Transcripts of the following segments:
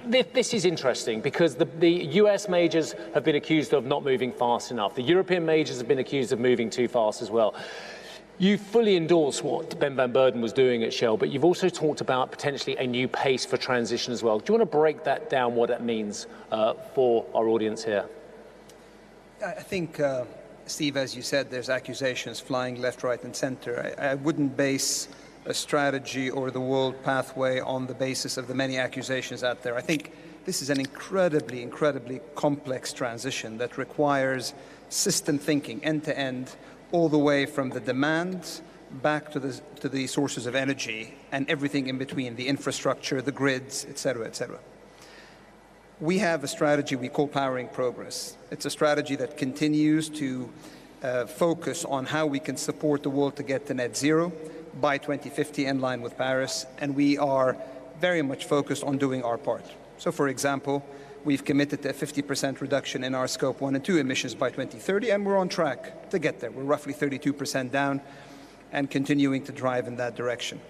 This is interesting because the US majors have been accused of not moving fast enough. The European majors have been accused of moving too fast as well. You fully endorse what Ben van Beurden was doing at Shell, but you've also talked about potentially a new pace for transition as well. Do you want to break that down, what that means for our audience here? I think, Steve, as you said, there's accusations flying left, right, and center. I wouldn't base a strategy or the world pathway on the basis of the many accusations out there. I think this is an incredibly, incredibly complex transition that requires system thinking, end-to-end, all the way from the demand back to the sources of energy and everything in between, the infrastructure, the grids, et cetera, et cetera. We have a strategy we call Powering Progress. It's a strategy that continues to focus on how we can support the world to get to net zero by 2050 in line with Paris, and we are very much focused on doing our part. So, for example, we've committed to a 50% reduction in our Scope 1 and 2 emissions by 2030, and we're on track to get there. We're roughly 32% down and continuing to drive in that direction.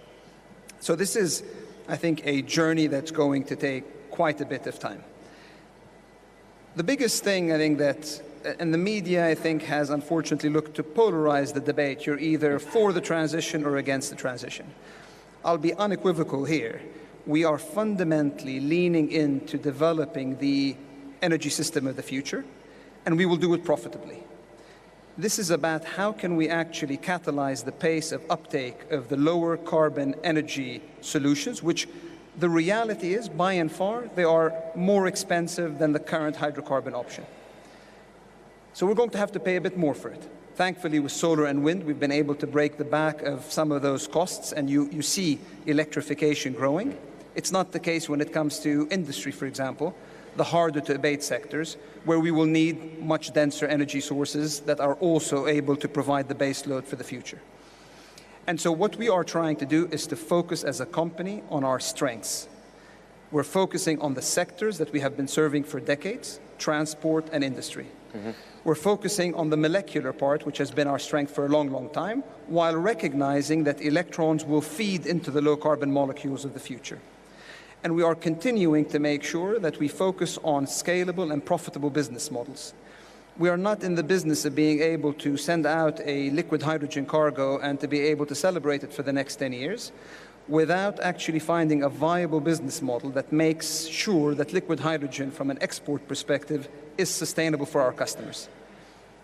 So this is, I think, a journey that's going to take quite a bit of time. The biggest thing, I think, that and the media, I think, has unfortunately looked to polarize the debate. You're either for the transition or against the transition. I'll be unequivocal here. We are fundamentally leaning into developing the energy system of the future, and we will do it profitably. This is about how can we actually catalyze the pace of uptake of the lower carbon energy solutions, which the reality is, by and far, they are more expensive than the current hydrocarbon option. So we're going to have to pay a bit more for it. Thankfully, with solar and wind, we've been able to break the back of some of those costs, and you see electrification growing. It's not the case when it comes to industry, for example, the harder to abate sectors, where we will need much denser energy sources that are also able to provide the base load for the future. And so what we are trying to do is to focus as a company on our strengths. We're focusing on the sectors that we have been serving for decades, transport and industry. Mm-hmm. We're focusing on the molecular part, which has been our strength for a long, long time, while recognizing that electrons will feed into the low-carbon molecules of the future. And we are continuing to make sure that we focus on scalable and profitable business models. We are not in the business of being able to send out a liquid hydrogen cargo and to be able to celebrate it for the next 10 years without actually finding a viable business model that makes sure that liquid hydrogen from an export perspective is sustainable for our customers.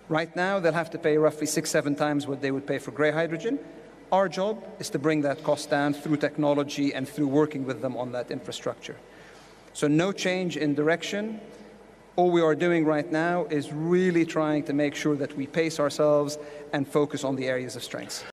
Right now, they'll have to pay roughly 6-7 times what they would pay for gray hydrogen. Our job is to bring that cost down through technology and through working with them on that infrastructure. So no change in direction. All we are doing right now is really trying to make sure that we pace ourselves and focus on the areas of strengths.